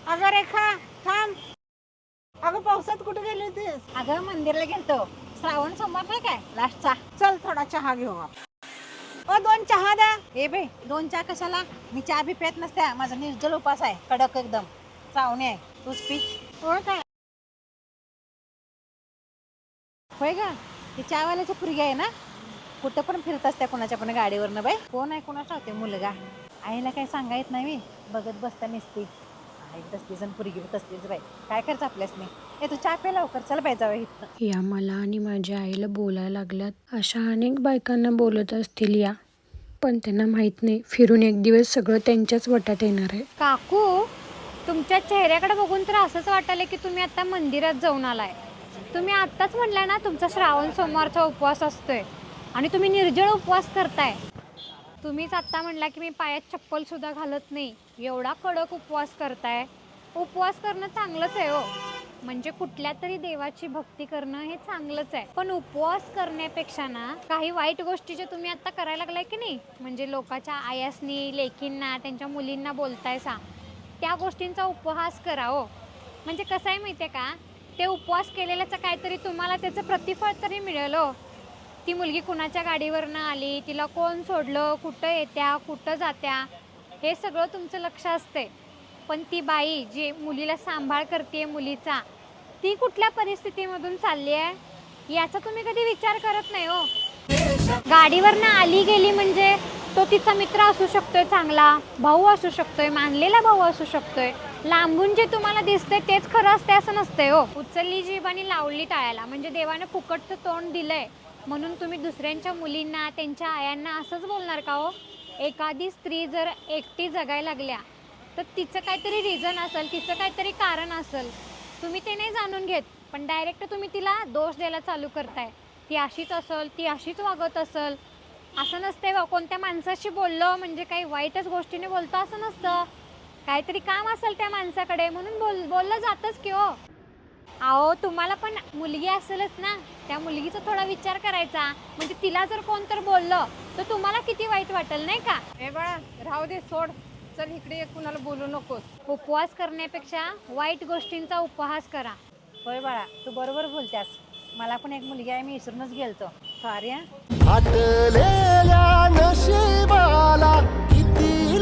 अगं रेखा थांब. अगं पावसात कुठे गेली होतीस? अगं मंदिरला गेलतो. श्रावण सोमवार नाही काय लास्टचा. चल थोडा चहा घेऊ आपण. 2 चहा द्या. ए बे 2 चहा कशाला? मी चहा बी पेत नसत्या. माझा निर्जल उपास आहे, कडक एकदम. श्रावणी आहे, तूच पी. होय काय? होय का? ती चहावाल्याची पुरगी आहे ना, कुठं पण फिरत असत्या कोणाच्या पण गाडीवरनं. बाई कोण आहे कोणाचा होते मुलगा, आईला काय सांगा येत नाही. मी बघत बसता नसती. आई तसलीच आणि पुरगी तसलीच. बाई काय करायचं आपल्यास नाही. ए तू चहा पे लवकर, चल बाई जाऊ इथनं. या मला आणि माझ्या आईला बोलायला लागल्यात. अशा अनेक बायकांना बोलत असतील या, पण त्यांना माहित नाही फिरून एक दिवस सगळं त्यांच्याच वटात येणार आहे. काकू, तुमच्या चेहऱ्याकडे बघून तर असंच वाटायला की तुम्ही आता मंदिरात जाऊन आलाय. तुम्ही आत्ताच म्हणलाय ना तुमचा श्रावण सोमवारचा उपवास असतोय आणि तुम्ही निर्जळ उपवास करताय. तुम्हीच आत्ता म्हणला की मी पायात चप्पल सुद्धा घालत नाही. एवढा कडक उपवास करताय. उपवास करणं चांगलंच आहे हो, म्हणजे कुठल्या तरी देवाची भक्ती करणं हे चांगलंच आहे. पण उपवास करण्यापेक्षा ना काही वाईट गोष्टी जे तुम्ही आता करायला लागलाय की नाही, म्हणजे लोकांच्या आयासनी लेकींना त्यांच्या मुलींना बोलतायसा, त्या गोष्टींचा उपहास करा हो. म्हणजे कसं आहे माहिती आहे का, ते उपवास केलेल्याचं काहीतरी तुम्हाला त्याचं प्रतिफळ तरी मिळेल हो. ती मुलगी कुणाच्या गाडीवरनं आली, तिला कोण सोडलं, कुठं येत्या कुठं जात्या, हे सगळं तुमचं लक्ष असते. पण ती बाई जी मुलीला सांभाळ करते मुलीचा, ती कुठल्या परिस्थितीमधून चालली आहे याचा तुम्ही कधी विचार करत नाही हो. गाडीवरनं आली गेली म्हणजे तो तिचा मित्र असू शकतोय, चांगला भाऊ असू शकतोय, मानलेला भाऊ असू शकतोय. लांबून जे तुम्हाला दिसतंय तेच खरं असते असं नसतंय हो. उचलली जीभ आणि लावली टाळ्याला, म्हणजे देवाने फुकटचं तोंड दिलंय म्हणून तुम्ही दुसऱ्यांच्या मुलींना त्यांच्या आयांना असंच बोलणार का हो. एखादी स्त्री जर एकटी जगायला लागल्या तर तिचं काहीतरी रिझन असेल, तिचं काहीतरी कारण असेल. तुम्ही ते नाही जाणून घेत, पण डायरेक्ट तुम्ही तिला दोष द्यायला चालू करताय. ती अशीच असेल, ती अशीच वागत असेल, असं नसते बा. कोणत्या माणसाशी बोललो म्हणजे काही वाईटच गोष्टीने बोलतो असं नसतं. काहीतरी काम असेल त्या माणसाकडे म्हणून बोललं जातंच की हो. अहो तुम्हाला पण मुलगी असेलच ना, त्या मुलगीचा थोडा विचार करायचा. म्हणजे तिला जर कोण तर बोललं तर तुम्हाला किती वाईट वाटेल नाही का. ए बाळा राहू दे, सोड. चल इकडे ये, कुणाला बोलू नकोस. उपवास करण्यापेक्षा वाईट गोष्टींचा उपहास करा. होय बाळा, तू बरोबर बोलत्यास. मला पण एक मुलगी आहे, मी विसरूनच गेलतो. सॉरी. आटलेल्या नशिबाला किती